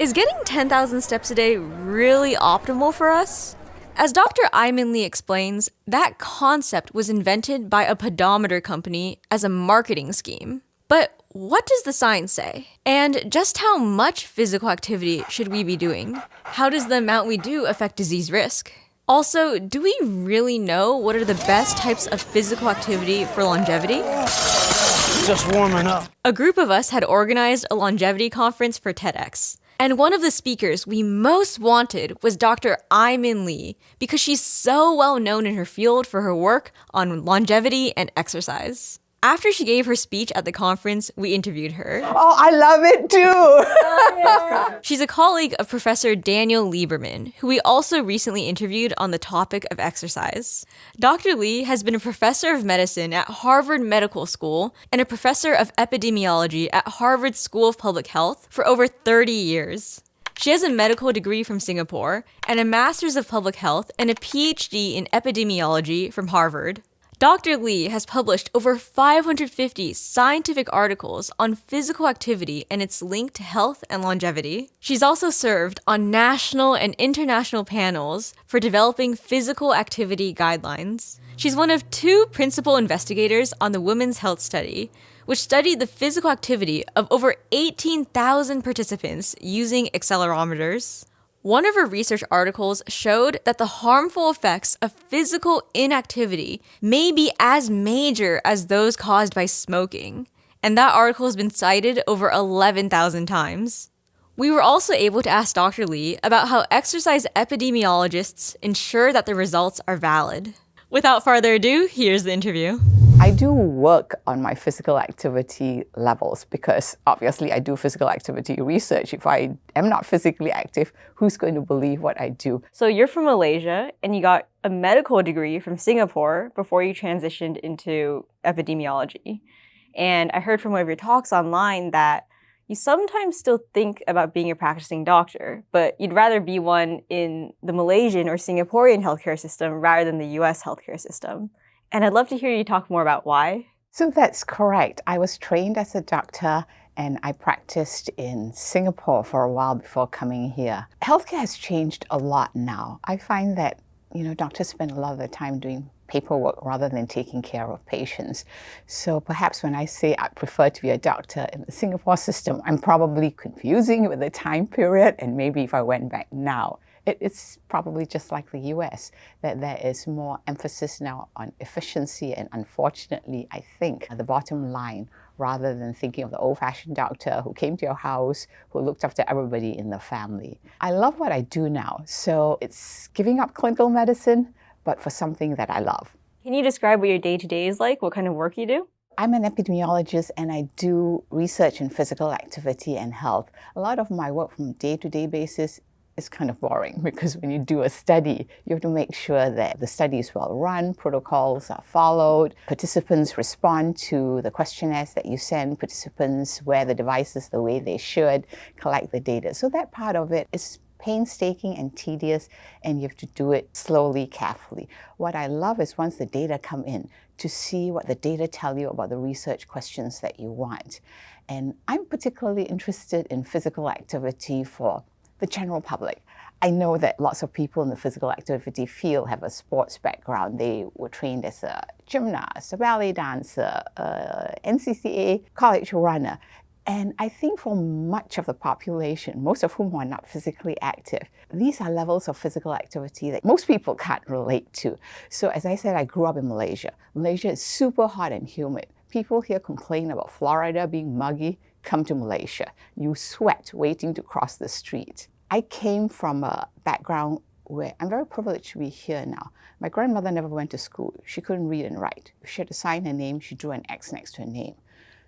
Is getting 10,000 steps a day really optimal for us? As Dr. Ayman Lee explains, that concept was invented by a pedometer company as a marketing scheme. But what does the science say? And just how much physical activity should we be doing? How does the amount we do affect disease risk? Also, do we really know what are the best types of physical activity for longevity? Just warming up. A group of us had organized a longevity conference for TEDx. And one of the speakers we most wanted was Dr. Ayman Lee because she's so well known in her field for her work on longevity and exercise. After she gave her speech at the conference, we interviewed her. Oh, I love it too! She's a colleague of Professor Daniel Lieberman, who we also recently interviewed on the topic of exercise. Dr. Lee has been a professor of medicine at Harvard Medical School and a professor of epidemiology at Harvard School of Public Health for over 30 years. She has a medical degree from Singapore and a master's of public health and a PhD in epidemiology from Harvard. Dr. Lee has published over 550 scientific articles on physical activity and its link to health and longevity. She's also served on national and international panels for developing physical activity guidelines. She's one of 2 principal investigators on the Women's Health Study, which studied the physical activity of over 18,000 participants using accelerometers. One of her research articles showed that the harmful effects of physical inactivity may be as major as those caused by smoking, and that article has been cited over 11,000 times. We were also able to ask Dr. Lee about how exercise epidemiologists ensure that the results are valid. Without further ado, here's the interview. I do work on my physical activity levels because obviously I do physical activity research. If I am not physically active, who's going to believe what I do? So you're from Malaysia and you got a medical degree from Singapore before you transitioned into epidemiology. And I heard from one of your talks online that you sometimes still think about being a practicing doctor, but you'd rather be one in the Malaysian or Singaporean healthcare system rather than the US healthcare system. And I'd love to hear you talk more about why. So that's correct. I was trained as a doctor and I practiced in Singapore for a while before coming here. Healthcare has changed a lot now. I find that, doctors spend a lot of their time doing paperwork rather than taking care of patients. So perhaps when I say I prefer to be a doctor in the Singapore system, I'm probably confusing with the time period, and maybe if I went back now, it's probably just like the US, that there is more emphasis now on efficiency, and unfortunately, I think the bottom line, rather than thinking of the old-fashioned doctor who came to your house, who looked after everybody in the family. I love what I do now, so it's giving up clinical medicine, but for something that I love. Can you describe what your day-to-day is like, what kind of work you do? I'm an epidemiologist and I do research in physical activity and health. A lot of my work from day-to-day basis is kind of boring because when you do a study, you have to make sure that the study is well run, protocols are followed, participants respond to the questionnaires that you send, participants wear the devices the way they should, collect the data. So that part of it is painstaking and tedious, and you have to do it slowly, carefully. What I love is once the data come in, to see what the data tell you about the research questions that you want. And I'm particularly interested in physical activity for the general public. I know that lots of people in the physical activity field have a sports background. They were trained as a gymnast, a ballet dancer, NCCA college runner. And I think for much of the population, most of whom are not physically active, these are levels of physical activity that most people can't relate to. So as I said, I grew up in Malaysia. Malaysia is super hot and humid. People here complain about Florida being muggy. Come to Malaysia. You sweat waiting to cross the street. I came from a background where I'm very privileged to be here now. My grandmother never went to school. She couldn't read and write. If she had to sign her name, she drew an X next to her name.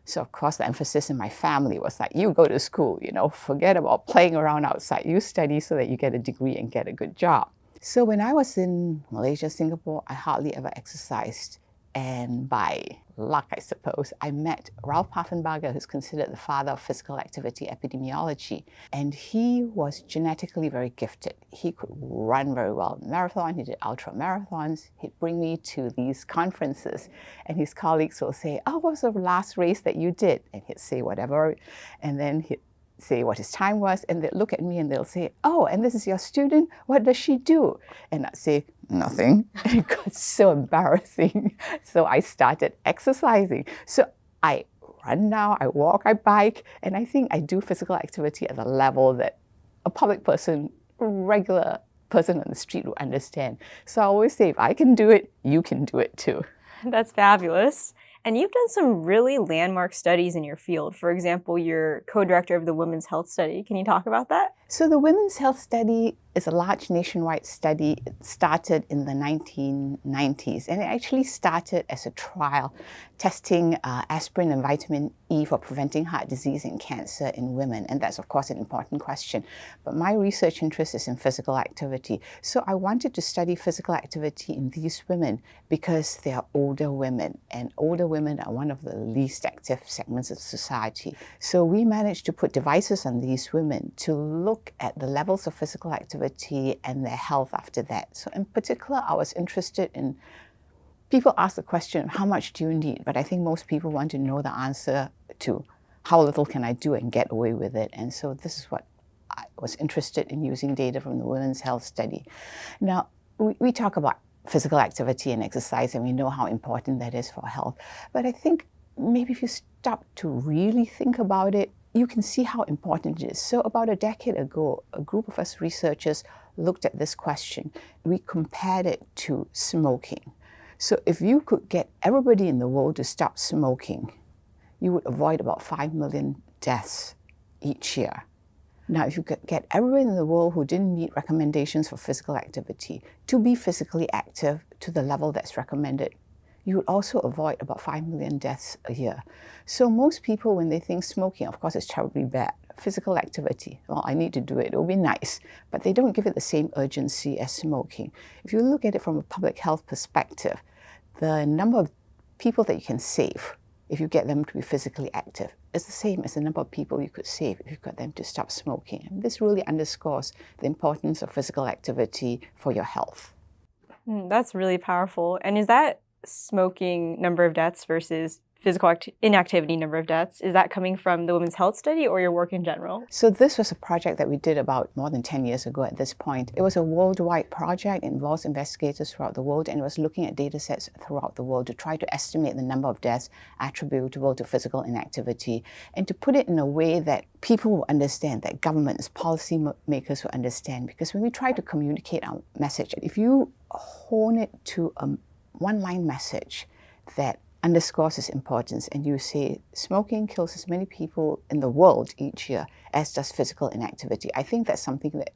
So of course the emphasis in my family was like, you go to school, forget about playing around outside. You study so that you get a degree and get a good job. So when I was in Malaysia, Singapore, I hardly ever exercised. And by luck, I suppose, I met Ralph Paffenbarger, who's considered the father of physical activity epidemiology. And he was genetically very gifted. He could run very well in marathon. He did ultra marathons. He'd bring me to these conferences. And his colleagues will say, oh, what was the last race that you did? And he'd say whatever. And then he'd say what his time was, and they'd look at me and they'll say, "Oh, and this is your student? What does she do?" And I'd say, "Nothing." And it got so embarrassing. So I started exercising. So I run now, I walk, I bike, and I think I do physical activity at a level that a public person, regular person on the street will understand. So I always say, if I can do it, you can do it too. That's fabulous. And you've done some really landmark studies in your field. For example, you're co-director of the Women's Health Study. Can you talk about that? So the Women's Health Study is a large nationwide study. It started in the 1990s, and it actually started as a trial testing aspirin and vitamin E for preventing heart disease and cancer in women. And that's, of course, an important question. But my research interest is in physical activity. So I wanted to study physical activity in these women because they are older women, and older women are one of the least active segments of society. So we managed to put devices on these women to look at the levels of physical activity and their health after that. So in particular, I was interested in, people ask the question, how much do you need? But I think most people want to know the answer to how little can I do and get away with it. And so this is what I was interested in, using data from the Women's Health Study. Now, we talk about physical activity and exercise, and we know how important that is for health. But I think maybe if you stop to really think about it, you can see how important it is. So about a decade ago, a group of us researchers looked at this question. We compared it to smoking. So if you could get everybody in the world to stop smoking, you would avoid about 5 million deaths each year. Now, if you could get everyone in the world who didn't meet recommendations for physical activity to be physically active to the level that's recommended, you would also avoid about 5 million deaths a year. So most people, when they think smoking, of course, it's terribly bad. Physical activity, well, I need to do it, it'll be nice. But they don't give it the same urgency as smoking. If you look at it from a public health perspective, the number of people that you can save if you get them to be physically active is the same as the number of people you could save if you got them to stop smoking. And this really underscores the importance of physical activity for your health. That's really powerful. And is that smoking number of deaths versus physical inactivity number of deaths, is that coming from the Women's Health Study or your work in general? So this was a project that we did about more than 10 years ago at this point. It was a worldwide project. It involves investigators throughout the world, and it was looking at data sets throughout the world to try to estimate the number of deaths attributable to physical inactivity, and to put it in a way that people will understand, that governments, policy makers will understand. Because when we try to communicate our message, if you hone it to a one-line message that underscores its importance, and you say smoking kills as many people in the world each year as does physical inactivity, I think that's something that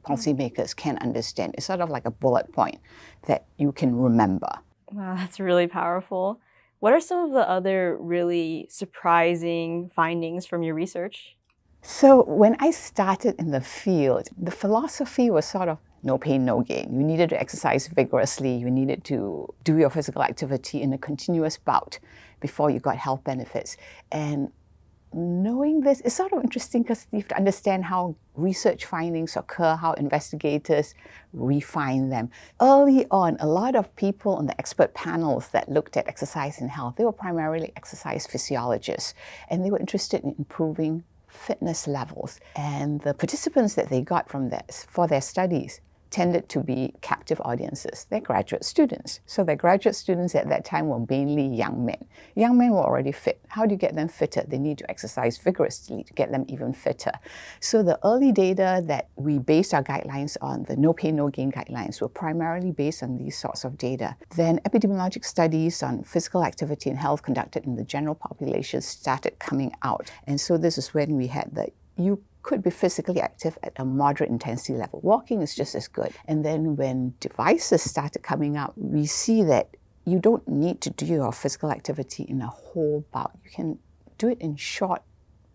policymakers can understand. It's sort of like a bullet point that you can remember. Wow, that's really powerful. What are some of the other really surprising findings from your research? So when I started in the field, the philosophy was sort of no pain, no gain. You needed to exercise vigorously. You needed to do your physical activity in a continuous bout before you got health benefits. And knowing this is sort of interesting because you have to understand how research findings occur, how investigators refine them. Early on, a lot of people on the expert panels that looked at exercise and health, they were primarily exercise physiologists, and they were interested in improving fitness levels. And the participants that they got from this for their studies tended to be captive audiences. They're graduate students. So the graduate students at that time were mainly young men. Young men were already fit. How do you get them fitter? They need to exercise vigorously to get them even fitter. So the early data that we based our guidelines on, the no pain, no gain guidelines, were primarily based on these sorts of data. Then epidemiologic studies on physical activity and health conducted in the general population started coming out. And so this is when we had the you could be physically active at a moderate intensity level. Walking is just as good. And then when devices started coming out, we see that you don't need to do your physical activity in a whole bout. You can do it in short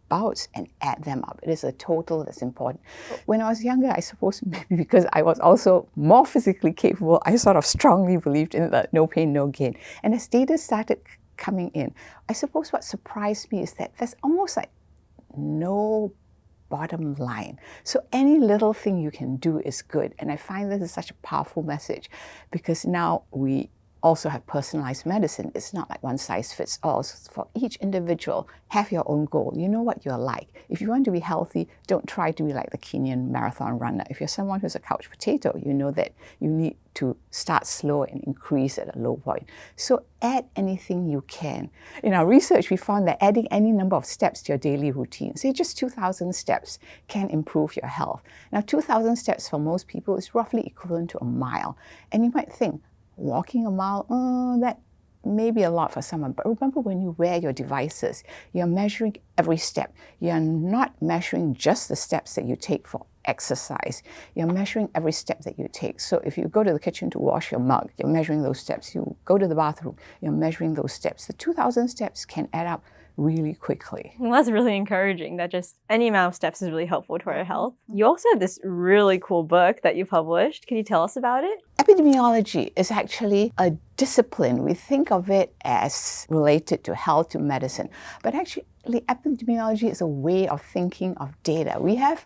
bouts and add them up. It is a total that's important. When I was younger, I suppose maybe because I was also more physically capable, I sort of strongly believed in the no pain, no gain. And as data started coming in, I suppose what surprised me is that there's almost like no bottom line. So any little thing you can do is good. And I find this is such a powerful message because now we also have personalized medicine. It's not like one size fits all. So for each individual, have your own goal. You know what you're like. If you want to be healthy, don't try to be like the Kenyan marathon runner. If you're someone who's a couch potato, you know that you need to start slow and increase at a low point. So add anything you can. In our research, we found that adding any number of steps to your daily routine, say just 2,000 steps, can improve your health. Now, 2,000 steps for most people is roughly equivalent to a mile. And you might think, walking a mile, that may be a lot for someone. But remember, when you wear your devices, you're measuring every step. You're not measuring just the steps that you take for exercise. You're measuring every step that you take. So if you go to the kitchen to wash your mug, you're measuring those steps. You go to the bathroom, you're measuring those steps. The 2,000 steps can add up really quickly. Well, that's really encouraging that just any amount of steps is really helpful to our health. You also have this really cool book that you published. Can you tell us about it? Epidemiology is actually a discipline. We think of it as related to health, to medicine. But actually, epidemiology is a way of thinking of data. We have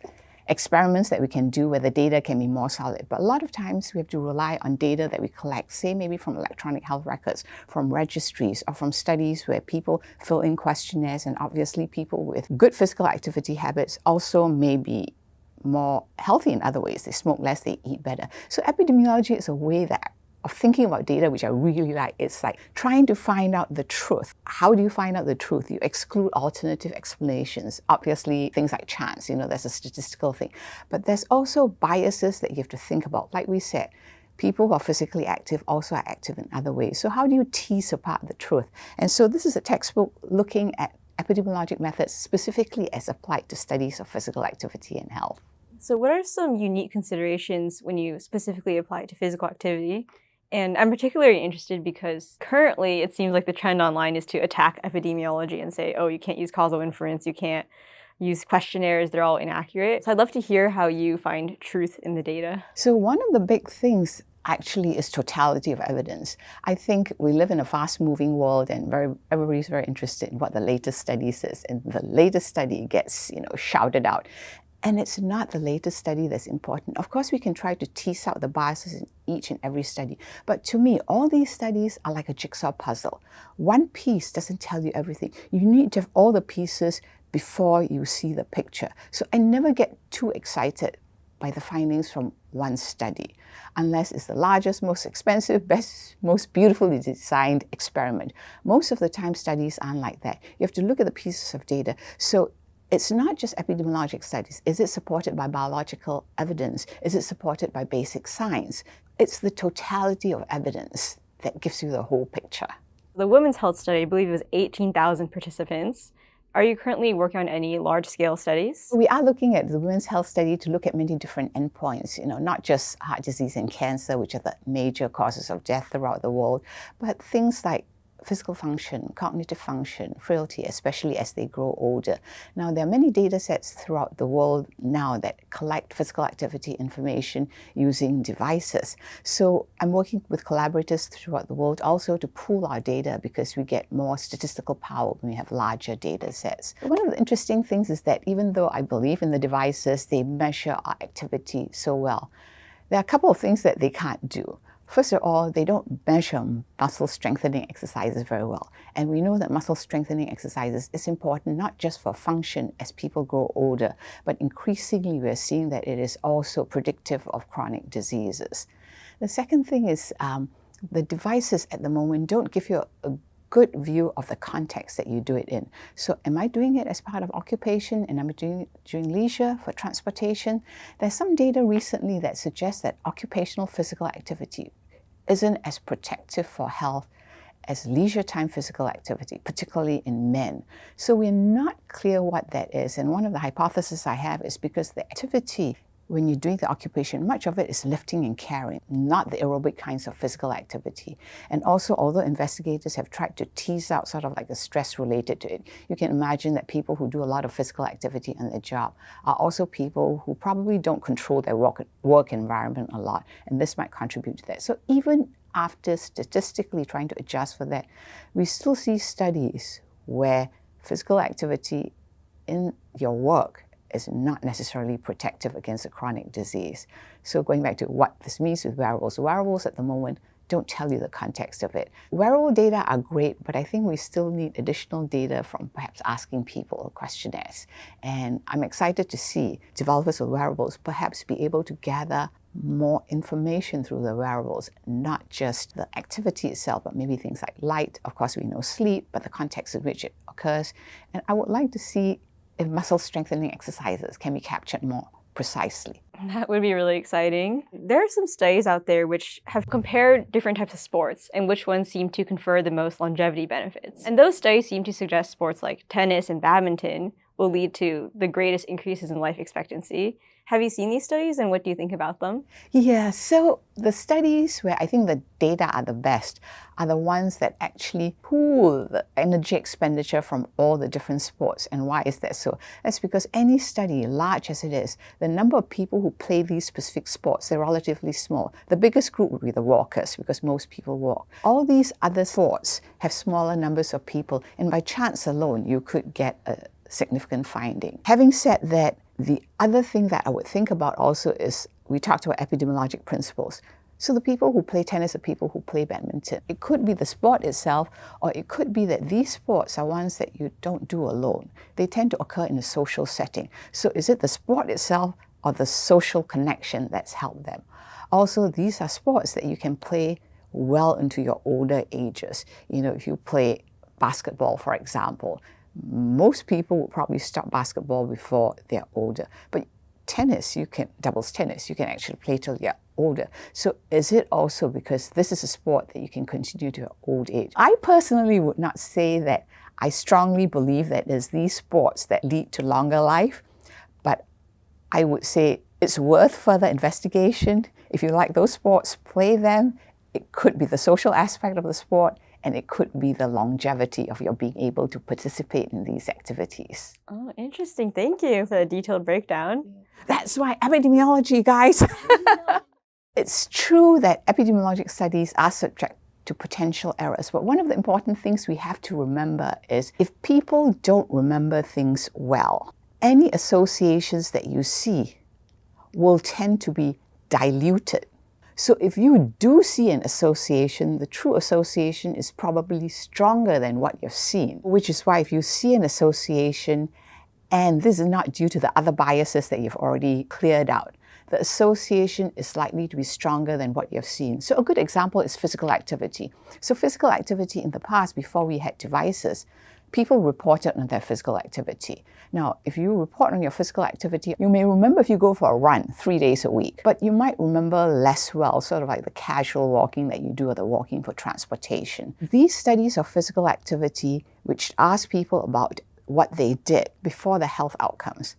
experiments that we can do where the data can be more solid. But a lot of times we have to rely on data that we collect, say maybe from electronic health records, from registries, or from studies where people fill in questionnaires, and obviously people with good physical activity habits also may be more healthy in other ways. They smoke less, they eat better. So epidemiology is a way of thinking about data, which I really like. It's like trying to find out the truth. How do you find out the truth? You exclude alternative explanations. Obviously, things like chance, there's a statistical thing. But there's also biases that you have to think about. Like we said, people who are physically active also are active in other ways. So how do you tease apart the truth? And so this is a textbook looking at epidemiologic methods specifically as applied to studies of physical activity and health. So what are some unique considerations when you specifically apply it to physical activity? And I'm particularly interested because currently it seems like the trend online is to attack epidemiology and say, oh, you can't use causal inference, you can't use questionnaires, they're all inaccurate. So I'd love to hear how you find truth in the data. So one of the big things actually is totality of evidence. I think we live in a fast-moving world and everybody's very interested in what the latest study says. And the latest study gets, shouted out. And it's not the latest study that's important. Of course, we can try to tease out the biases in each and every study. But to me, all these studies are like a jigsaw puzzle. One piece doesn't tell you everything. You need to have all the pieces before you see the picture. So I never get too excited by the findings from one study, unless it's the largest, most expensive, best, most beautifully designed experiment. Most of the time, studies aren't like that. You have to look at the pieces of data. So it's not just epidemiologic studies. Is it supported by biological evidence? Is it supported by basic science? It's the totality of evidence that gives you the whole picture. The women's health study, I believe it was 18,000 participants. Are you currently working on any large-scale studies? We are looking at the women's health study to look at many different endpoints, not just heart disease and cancer, which are the major causes of death throughout the world, but things like physical function, cognitive function, frailty, especially as they grow older. Now, there are many data sets throughout the world now that collect physical activity information using devices. So I'm working with collaborators throughout the world also to pool our data because we get more statistical power when we have larger data sets. One of the interesting things is that even though I believe in the devices, they measure our activity so well. There are a couple of things that they can't do. First of all, they don't measure muscle strengthening exercises very well. And we know that muscle strengthening exercises is important not just for function as people grow older, but increasingly we're seeing that it is also predictive of chronic diseases. The second thing is the devices at the moment don't give you a good view of the context that you do it in. So am I doing it as part of occupation and am I doing it during leisure for transportation? There's some data recently that suggests that occupational physical activity isn't as protective for health as leisure time physical activity, particularly in men. So we're not clear what that is. And one of the hypotheses I have is because the activity when you're doing the occupation, much of it is lifting and carrying, not the aerobic kinds of physical activity. And also, although investigators have tried to tease out sort of like the stress related to it, you can imagine that people who do a lot of physical activity in their job are also people who probably don't control their work environment a lot, and this might contribute to that. So even after statistically trying to adjust for that, we still see studies where physical activity in your work is not necessarily protective against a chronic disease. So going back to what this means with wearables at the moment don't tell you the context of it. Wearable data are great, but I think we still need additional data from perhaps asking people questionnaires. And I'm excited to see developers of wearables perhaps be able to gather more information through the wearables, not just the activity itself, but maybe things like light. Of course, we know sleep, but the context in which it occurs. And I would like to see if muscle strengthening exercises can be captured more precisely. That would be really exciting. There are some studies out there which have compared different types of sports and which ones seem to confer the most longevity benefits. And those studies seem to suggest sports like tennis and badminton will lead to the greatest increases in life expectancy. Have you seen these studies, and what do you think about them? Yeah, so the studies where I think the data are the best are the ones that actually pool the energy expenditure from all the different sports. And why is that so? That's because any study, large as it is, the number of people who play these specific sports, they're relatively small. The biggest group would be the walkers, because most people walk. All these other sports have smaller numbers of people, and by chance alone, you could get a significant finding. Having said that, the other thing that I would think about also is, we talked about epidemiologic principles. So the people who play tennis are people who play badminton. It could be the sport itself, or it could be that these sports are ones that you don't do alone. They tend to occur in a social setting. So is it the sport itself or the social connection that's helped them? Also, these are sports that you can play well into your older ages. You know, if you play basketball, for example, most people would probably stop basketball before they're older. But tennis, doubles tennis, you can actually play till you're older. So is it also because this is a sport that you can continue to your old age? I personally would not say that I strongly believe that there's these sports that lead to longer life, but I would say it's worth further investigation. If you like those sports, play them. It could be the social aspect of the sport, and it could be the longevity of your being able to participate in these activities. Oh, interesting. Thank you for the detailed breakdown. That's why epidemiology, guys. It's true that epidemiologic studies are subject to potential errors, but one of the important things we have to remember is if people don't remember things well, any associations that you see will tend to be diluted. So if you do see an association, the true association is probably stronger than what you've seen, which is why if you see an association, and this is not due to the other biases that you've already cleared out, the association is likely to be stronger than what you've seen. So a good example is physical activity. So physical activity in the past, before we had devices, people reported on their physical activity. Now, if you report on your physical activity, you may remember if you go for a run 3 days a week, but you might remember less well, sort of like the casual walking that you do or the walking for transportation. These studies of physical activity, which ask people about what they did before the health outcomes.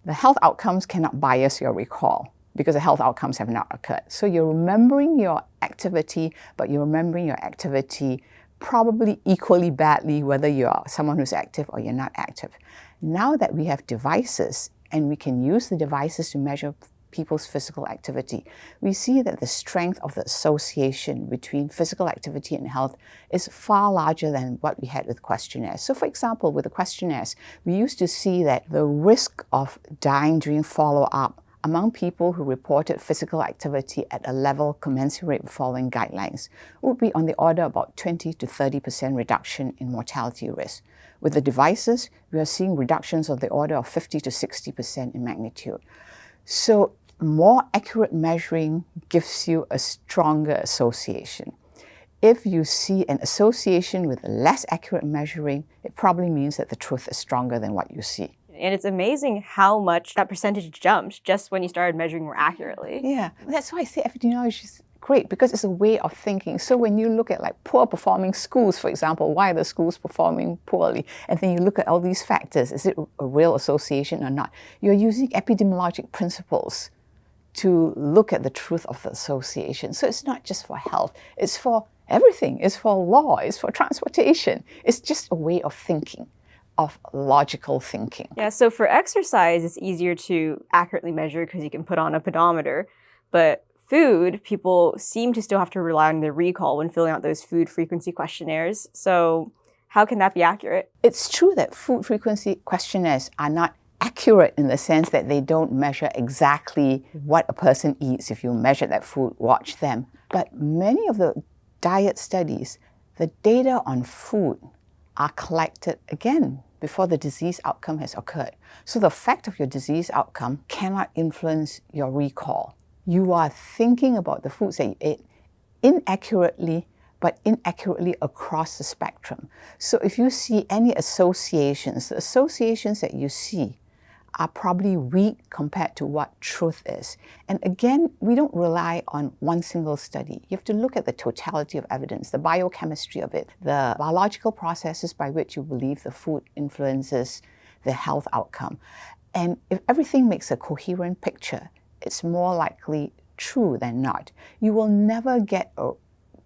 The health outcomes cannot bias your recall because the health outcomes have not occurred. So you're remembering your activity, but you're remembering your activity probably equally badly whether you're someone who's active or you're not active. Now that we have devices and we can use the devices to measure people's physical activity, we see that the strength of the association between physical activity and health is far larger than what we had with questionnaires. So for example, with the questionnaires, we used to see that the risk of dying during follow-up among people who reported physical activity at a level commensurate with following guidelines would be on the order of about 20 to 30% reduction in mortality risk. With the devices, we are seeing reductions of the order of 50 to 60% in magnitude. So more accurate measuring gives you a stronger association. If you see an association with less accurate measuring, it probably means that the truth is stronger than what you see. And it's amazing how much that percentage jumped just when you started measuring more accurately. Yeah, that's why I say epidemiology is great, because it's a way of thinking. So when you look at like poor performing schools, for example, why are the schools performing poorly? And then you look at all these factors, is it a real association or not? You're using epidemiologic principles to look at the truth of the association. So it's not just for health, it's for everything. It's for law, it's for transportation. It's just a way of thinking, of logical thinking. Yeah, so for exercise, it's easier to accurately measure because you can put on a pedometer. But food, people seem to still have to rely on their recall when filling out those food frequency questionnaires. So how can that be accurate? It's true that food frequency questionnaires are not accurate in the sense that they don't measure exactly what a person eats. If you measure that food, watch them. But many of the diet studies, the data on food are collected again before the disease outcome has occurred. So the fact of your disease outcome cannot influence your recall. You are thinking about the foods that you ate inaccurately, but inaccurately across the spectrum. So if you see any associations, the associations that you see are probably weak compared to what truth is. And again, we don't rely on one single study. You have to look at the totality of evidence, the biochemistry of it, the biological processes by which you believe the food influences the health outcome. And if everything makes a coherent picture, it's more likely true than not. You will never get a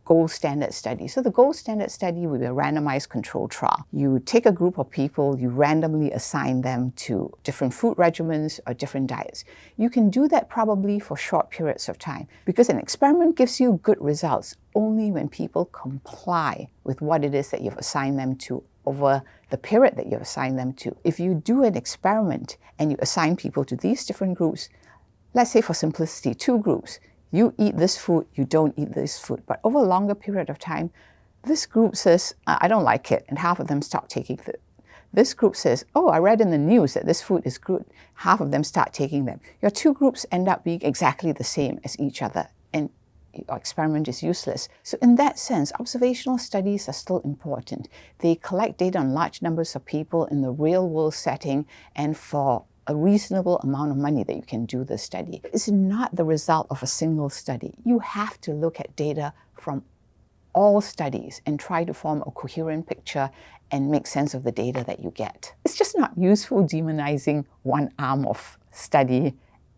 gold standard study. So the gold standard study will be a randomized controlled trial. You take a group of people, you randomly assign them to different food regimens or different diets. You can do that probably for short periods of time because an experiment gives you good results only when people comply with what it is that you've assigned them to over the period that you've assigned them to. If you do an experiment and you assign people to these different groups, let's say for simplicity, 2 groups, you eat this food, you don't eat this food. But over a longer period of time, this group says, I don't like it, and half of them stop taking it. This group says, oh, I read in the news that this food is good. Half of them start taking them. Your 2 groups end up being exactly the same as each other, and your experiment is useless. So in that sense, observational studies are still important. They collect data on large numbers of people in the real world setting and for a reasonable amount of money that you can do the study. It's not the result of a single study. You have to look at data from all studies and try to form a coherent picture and make sense of the data that you get. It's just not useful demonizing one arm of study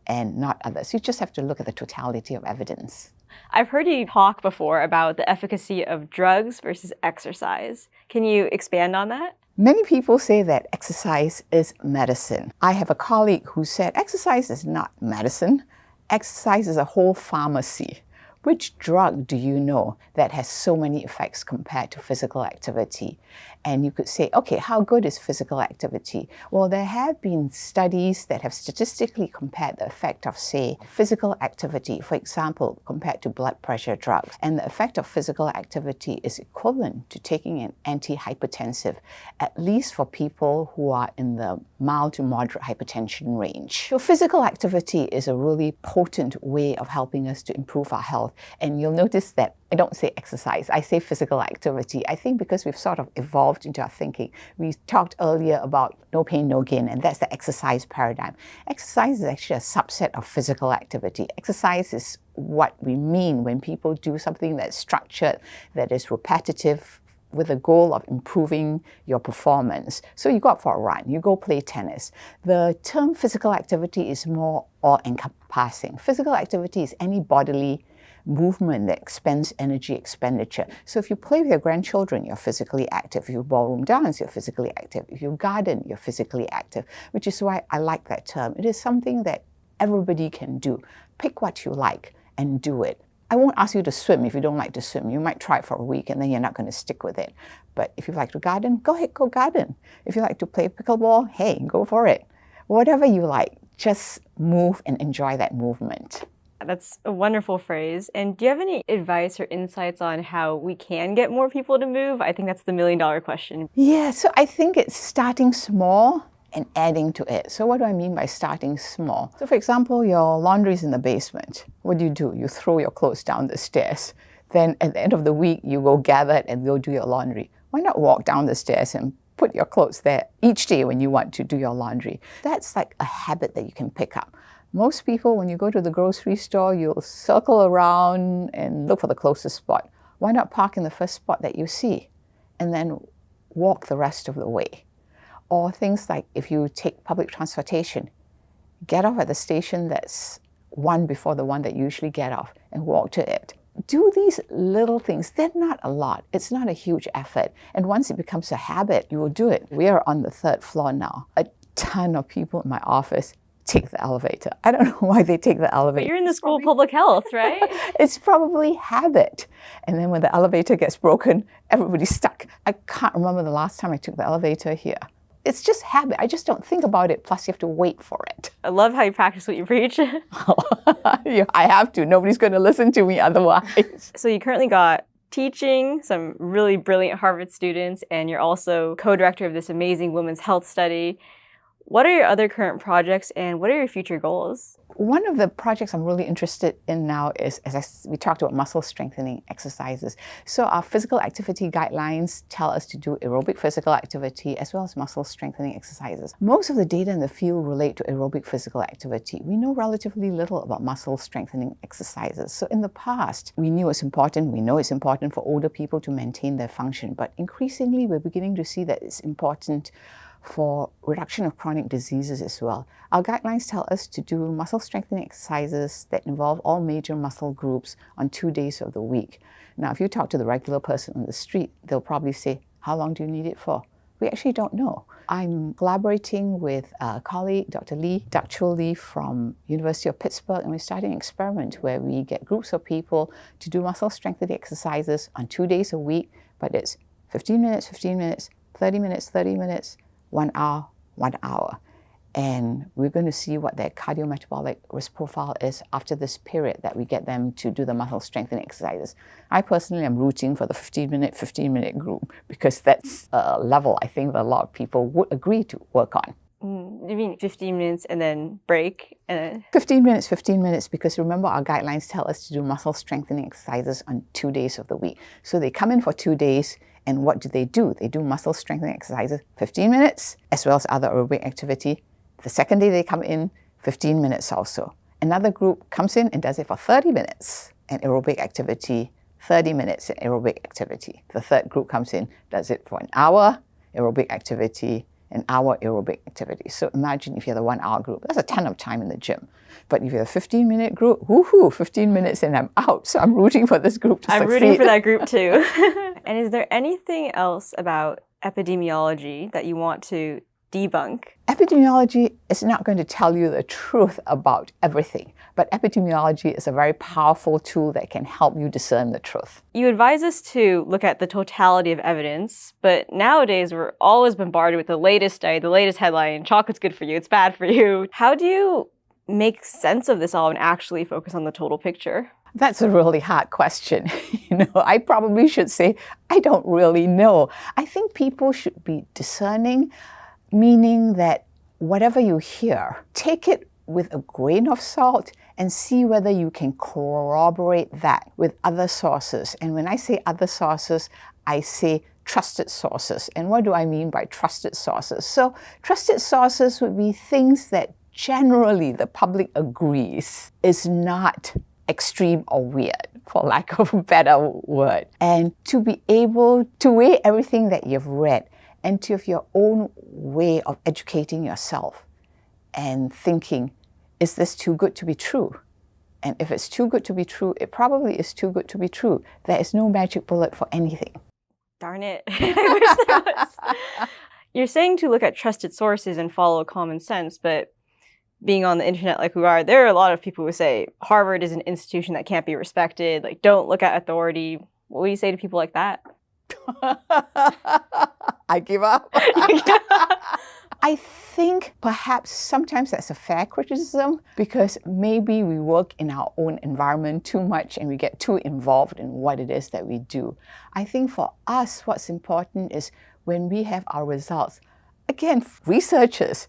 and not others. You just have to look at the totality of evidence. I've heard you talk before about the efficacy of drugs versus exercise. Can you expand on that? Many people say that exercise is medicine. I have a colleague who said exercise is not medicine. Exercise is a whole pharmacy. Which drug do you know that has so many effects compared to physical activity? And you could say, okay, how good is physical activity? Well, there have been studies that have statistically compared the effect of, say, physical activity, for example, compared to blood pressure drugs. And the effect of physical activity is equivalent to taking an antihypertensive, at least for people who are in the mild to moderate hypertension range. So physical activity is a really potent way of helping us to improve our health. And you'll notice that I don't say exercise, I say physical activity. I think because we've sort of evolved into our thinking. We talked earlier about no pain, no gain, and that's the exercise paradigm. Exercise is actually a subset of physical activity. Exercise is what we mean when people do something that's structured, that is repetitive, with the goal of improving your performance. So you go out for a run, you go play tennis. The term physical activity is more all-encompassing. Physical activity is any bodily movement that expends energy expenditure. So if you play with your grandchildren, you're physically active. If you ballroom dance, you're physically active. If you garden, you're physically active, which is why I like that term. It is something that everybody can do. Pick what you like and do it. I won't ask you to swim if you don't like to swim. You might try it for a week and then you're not going to stick with it. But if you like to garden, go ahead, go garden. If you like to play pickleball, hey, go for it. Whatever you like, just move and enjoy that movement. That's a wonderful phrase. And do you have any advice or insights on how we can get more people to move? I think that's the $1,000,000 question. Yeah, so I think it's starting small and adding to it. So what do I mean by starting small? So for example, your laundry is in the basement. What do? You throw your clothes down the stairs. Then at the end of the week, you go gather it and go do your laundry. Why not walk down the stairs and put your clothes there each day when you want to do your laundry? That's like a habit that you can pick up. Most people, when you go to the grocery store, you'll circle around and look for the closest spot. Why not park in the first spot that you see and then walk the rest of the way? Or things like if you take public transportation, get off at the station that's one before the one that you usually get off and walk to it. Do these little things. They're not a lot. It's not a huge effort. And once it becomes a habit, you will do it. We are on the 3rd floor now. A ton of people in my office take the elevator. I don't know why they take the elevator. But you're in the School of Public Health, right? It's probably habit. And then when the elevator gets broken, everybody's stuck. I can't remember the last time I took the elevator here. it's just habit. I just don't think about it, plus you have to wait for it. I love how you practice what you preach. Yeah, I have to. Nobody's going to listen to me otherwise. So you currently got teaching some really brilliant Harvard students, and you're also co-director of this amazing women's health study. What are your other current projects, and what are your future goals? One of the projects I'm really interested in now is, we talked about muscle strengthening exercises. So our physical activity guidelines tell us to do aerobic physical activity as well as muscle strengthening exercises. Most of the data in the field relate to aerobic physical activity. We know relatively little about muscle strengthening exercises. So in the past, we knew it's important, we know it's important for older people to maintain their function, but increasingly we're beginning to see that it's important for reduction of chronic diseases as well. Our guidelines tell us to do muscle strengthening exercises that involve all major muscle groups on 2 days of the week. Now, if you talk to the regular person on the street, they'll probably say, how long do you need it for? We actually don't know. I'm collaborating with a colleague, Dr. Lee from University of Pittsburgh, and we're starting an experiment where we get groups of people to do muscle strengthening exercises on 2 days a week, but it's 15 minutes, 15 minutes, 30 minutes, 30 minutes, 1 hour, 1 hour. And we're going to see what their cardiometabolic risk profile is after this period that we get them to do the muscle strengthening exercises. I personally am rooting for the 15-minute group because that's a level I think that a lot of people would agree to work on. You mean 15 minutes and then break? 15 minutes, because remember our guidelines tell us to do muscle strengthening exercises on 2 days of the week. So they come in for 2 days, and what do? They do muscle strengthening exercises 15 minutes as well as other aerobic activity. The second day they come in, 15 minutes also. Another group comes in and does it for 30 minutes and aerobic activity, 30 minutes and aerobic activity. The third group comes in, does it for an hour, aerobic activity, an hour aerobic activity. So imagine if you're the 1 hour group, that's a ton of time in the gym. But if you're a 15-minute group, woohoo, 15 minutes and I'm out. So I'm rooting for this group to succeed. I'm rooting for that group too. And is there anything else about epidemiology that you want to debunk? Epidemiology is not going to tell you the truth about everything, but epidemiology is a very powerful tool that can help you discern the truth. You advise us to look at the totality of evidence, but nowadays we're always bombarded with the latest study, the latest headline, chocolate's good for you, it's bad for you. How do you make sense of this all and actually focus on the total picture? That's a really hard question. I probably should say, I don't really know. I think people should be discerning, meaning that whatever you hear, take it with a grain of salt and see whether you can corroborate that with other sources. And when I say other sources, I say trusted sources. And what do I mean by trusted sources? So trusted sources would be things that generally the public agrees is not extreme or weird, for lack of a better word. And to be able to weigh everything that you've read and to have your own way of educating yourself and thinking, is this too good to be true? And if it's too good to be true, it probably is too good to be true. There is no magic bullet for anything. Darn it. I wish there was. You're saying to look at trusted sources and follow common sense, but being on the internet like we are, there are a lot of people who say Harvard is an institution that can't be respected, like don't look at authority. What would you say to people like that? I give up. I think perhaps sometimes that's a fair criticism because maybe we work in our own environment too much and we get too involved in what it is that we do. I think for us, what's important is when we have our results, again, researchers,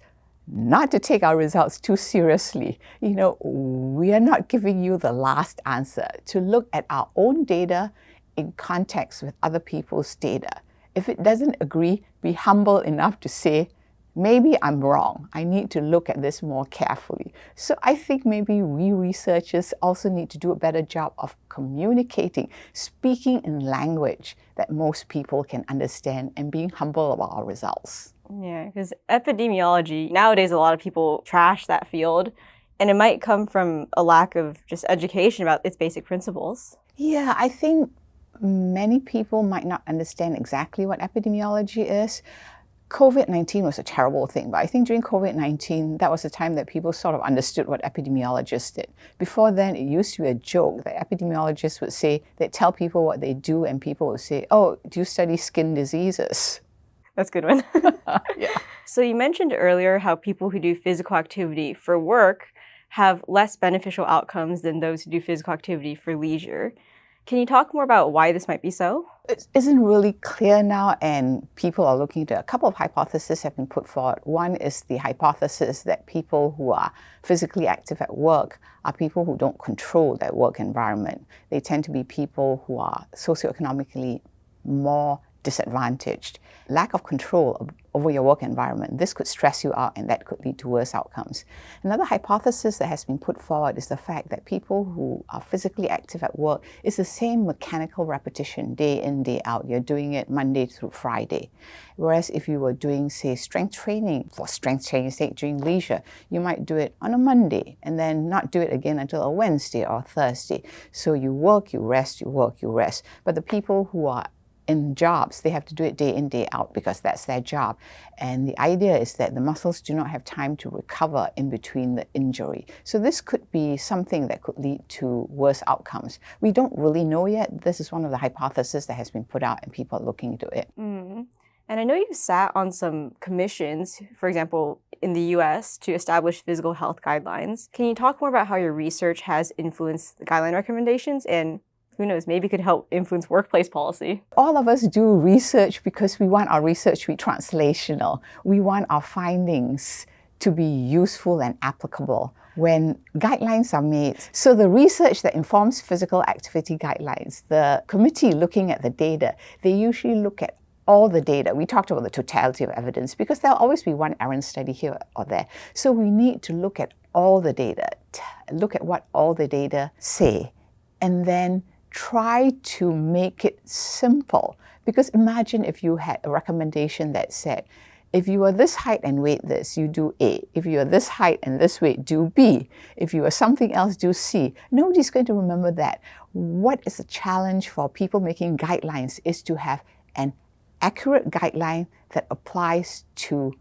not to take our results too seriously. We are not giving you the last answer, to look at our own data in context with other people's data. If it doesn't agree, be humble enough to say, maybe I'm wrong. I need to look at this more carefully. So I think maybe we researchers also need to do a better job of communicating, speaking in language that most people can understand and being humble about our results. Yeah, because epidemiology, nowadays a lot of people trash that field, and it might come from a lack of just education about its basic principles. Yeah, I think many people might not understand exactly what epidemiology is. COVID-19 was a terrible thing, but I think during COVID-19, that was the time that people sort of understood what epidemiologists did. Before then, it used to be a joke that epidemiologists would say, they'd tell people what they do, and people would say, oh, do you study skin diseases? That's a good one. Yeah. So you mentioned earlier how people who do physical activity for work have less beneficial outcomes than those who do physical activity for leisure. Can you talk more about why this might be so? It isn't really clear now, and people are looking into a couple of hypotheses have been put forward. One is the hypothesis that people who are physically active at work are people who don't control their work environment. They tend to be people who are socioeconomically more disadvantaged. Lack of control over your work environment, this could stress you out and that could lead to worse outcomes. Another hypothesis that has been put forward is the fact that people who are physically active at work is the same mechanical repetition day in, day out. You're doing it Monday through Friday. Whereas if you were doing, say, strength training, for strength training's sake during leisure, you might do it on a Monday and then not do it again until a Wednesday or Thursday. So you work, you rest, you work, you rest. But the people who are in jobs, they have to do it day in, day out because that's their job. And the idea is that the muscles do not have time to recover in between the injury. So this could be something that could lead to worse outcomes. We don't really know yet. This is one of the hypotheses that has been put out and people are looking into it. And I know you've sat on some commissions, for example, in the US to establish physical health guidelines. Can you talk more about how your research has influenced the guideline recommendations and who knows, maybe could help influence workplace policy? All of us do research because we want our research to be translational. We want our findings to be useful and applicable when guidelines are made. So the research that informs physical activity guidelines, the committee looking at the data, they usually look at all the data. We talked about the totality of evidence because there'll always be one errant study here or there. So we need to look at all the data, look at what all the data say, and then try to make it simple. Because imagine if you had a recommendation that said, if you are this height and weight this, you do A. If you are this height and this weight, do B. If you are something else, do C. Nobody's going to remember that. What is a challenge for people making guidelines is to have an accurate guideline that applies to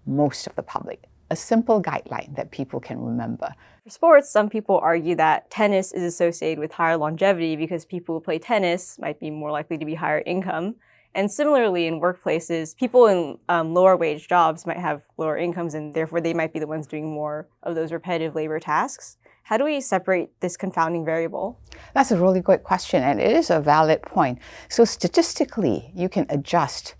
most of the public. A simple guideline that people can remember. For sports, some people argue that tennis is associated with higher longevity because people who play tennis might be more likely to be higher income. And similarly, in workplaces, people in lower wage jobs might have lower incomes and therefore they might be the ones doing more of those repetitive labor tasks. How do we separate this confounding variable? That's a really good question, and it is a valid point. So statistically, you can adjust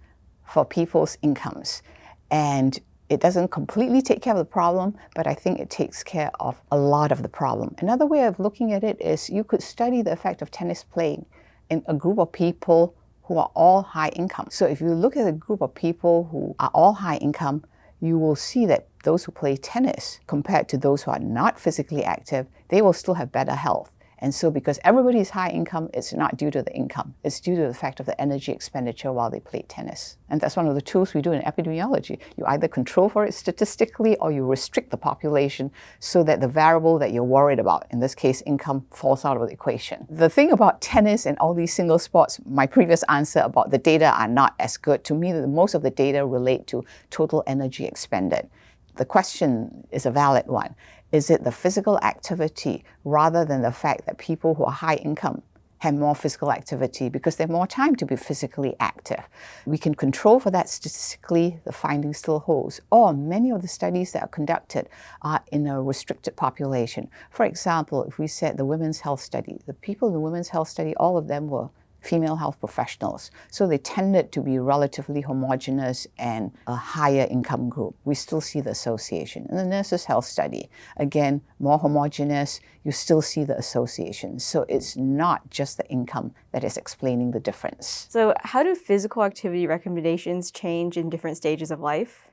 for people's incomes, and it doesn't completely take care of the problem, but I think it takes care of a lot of the problem. Another way of looking at it is you could study the effect of tennis playing in a group of people who are all high income. So if you look at a group of people who are all high income, you will see that those who play tennis compared to those who are not physically active, they will still have better health. And so because everybody is high income, it's not due to the income. It's due to the fact of the energy expenditure while they play tennis. And that's one of the tools we do in epidemiology. You either control for it statistically or you restrict the population so that the variable that you're worried about, in this case income, falls out of the equation. The thing about tennis and all these single sports, my previous answer about the data are not as good. To me, most of the data relate to total energy expended. The question is a valid one. Is it the physical activity rather than the fact that people who are high income have more physical activity because they have more time to be physically active? We can control for that statistically, the finding still holds. Or many of the studies that are conducted are in a restricted population. For example, if we said the women's health study, the people in the women's health study, all of them were female health professionals. So they tended to be relatively homogeneous and a higher income group. We still see the association. In the nurses' health study, again, more homogeneous, you still see the association. So it's not just the income that is explaining the difference. So how do physical activity recommendations change in different stages of life?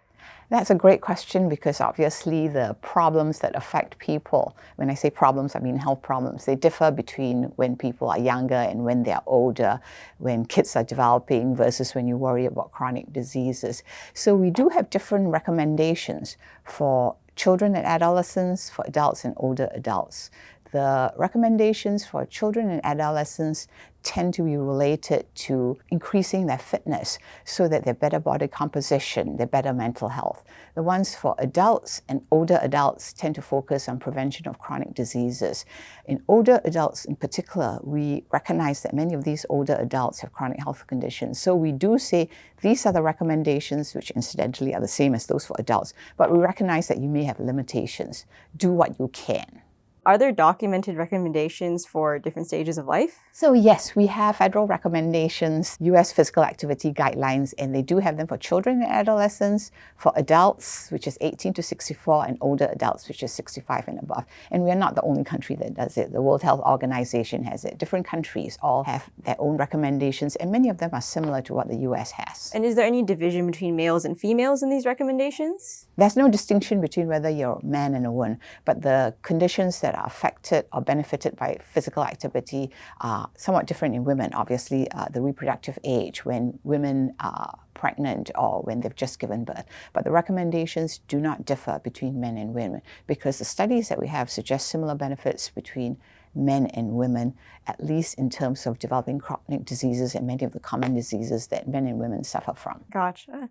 That's a great question because obviously the problems that affect people, when I say problems, I mean health problems, they differ between when people are younger and when they're older, when kids are developing versus when you worry about chronic diseases. So we do have different recommendations for children and adolescents, for adults and older adults. the recommendations for children and adolescents tend to be related to increasing their fitness so that they're better body composition, they're better mental health. The ones for adults and older adults tend to focus on prevention of chronic diseases. In older adults in particular, we recognize that many of these older adults have chronic health conditions. So we do say these are the recommendations, which incidentally are the same as those for adults, but we recognize that you may have limitations. Do what you can. Are there documented recommendations for different stages of life? So yes, we have federal recommendations, US physical activity guidelines, and they do have them for children and adolescents, for adults, which is 18 to 64, and older adults, which is 65 and above. And we are not the only country that does it. The World Health Organization has it. Different countries all have their own recommendations, and many of them are similar to what the US has. And is there any division between males and females in these recommendations? There's no distinction between whether you're a man and a woman, but the conditions that are affected or benefited by physical activity are somewhat different in women. Obviously, the reproductive age, when women are pregnant or when they've just given birth. But the recommendations do not differ between men and women because the studies that we have suggest similar benefits between men and women, at least in terms of developing chronic diseases and many of the common diseases that men and women suffer from. Gotcha.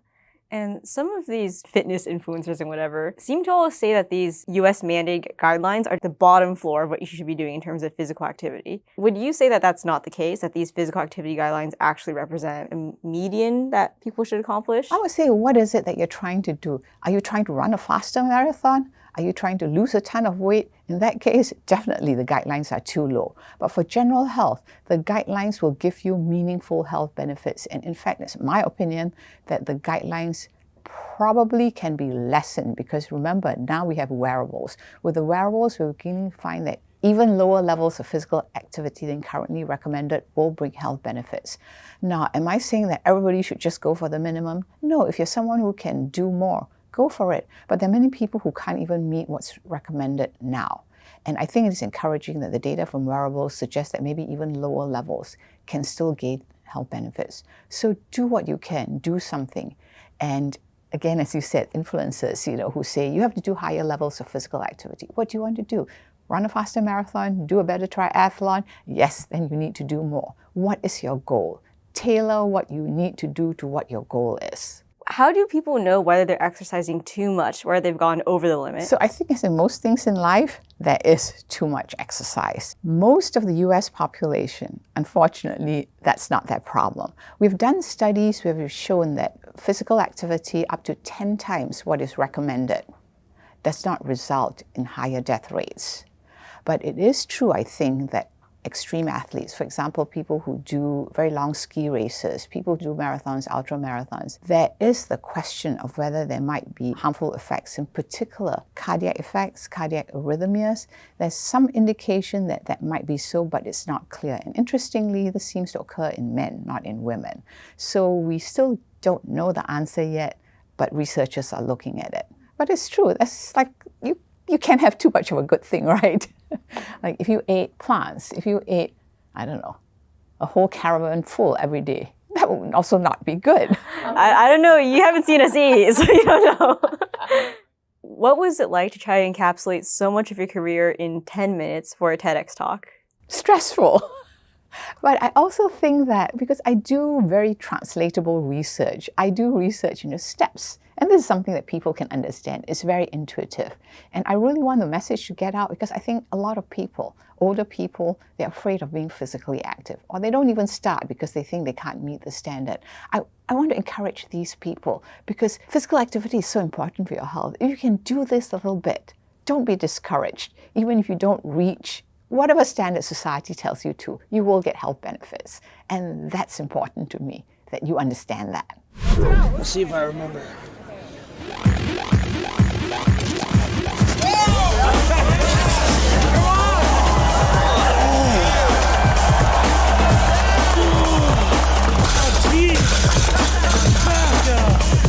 And some of these fitness influencers and whatever seem to always say that these US mandated guidelines are the bottom floor of what you should be doing in terms of physical activity. Would you say that that's not the case, that these physical activity guidelines actually represent a median that people should accomplish? I would say, what is it that you're trying to do? Are you trying to run a faster marathon? Are you trying to lose a ton of weight? In that case, definitely the guidelines are too low. But for general health, the guidelines will give you meaningful health benefits. And in fact, it's my opinion that the guidelines probably can be lessened because remember, now we have wearables. With the wearables, we're beginning to find that even lower levels of physical activity than currently recommended will bring health benefits. Now, am I saying that everybody should just go for the minimum? No, if you're someone who can do more, go for it. But there are many people who can't even meet what's recommended now. And I think it is encouraging that the data from wearables suggests that maybe even lower levels can still gain health benefits. So do what you can, do something. And again, as you said, influencers, who say you have to do higher levels of physical activity. What do you want to do? Run a faster marathon, do a better triathlon? Yes, then you need to do more. What is your goal? Tailor what you need to do to what your goal is. How do people know whether they're exercising too much, where they've gone over the limit? So I think as in most things in life, there is too much exercise. Most of the US population, unfortunately, that's not their problem. We've done studies where we've shown that physical activity up to 10 times what is recommended does not result in higher death rates. But it is true, I think, that extreme athletes, for example, people who do very long ski races, people who do marathons, ultra marathons, there is the question of whether there might be harmful effects, in particular cardiac effects, cardiac arrhythmias. There's some indication that that might be so, but it's not clear. And interestingly, this seems to occur in men, not in women. So we still don't know the answer yet, but researchers are looking at it. But it's true, that's like, you can't have too much of a good thing, right? Like if you ate plants, if you ate, I don't know, a whole caravan full every day, that would also not be good. I don't know, you haven't seen us eat, so you don't know. What was it like to try to encapsulate so much of your career in 10 minutes for a TEDx talk? Stressful. But I also think that because I do very translatable research, I do research in steps. And this is something that people can understand. It's very intuitive. And I really want the message to get out because I think a lot of people, older people, they're afraid of being physically active. Or they don't even start because they think they can't meet the standard. I want to encourage these people because physical activity is so important for your health. If you can do this a little bit, don't be discouraged. Even if you don't reach whatever standard society tells you to, you will get health benefits. And that's important to me, that you understand that. Let's see if I remember.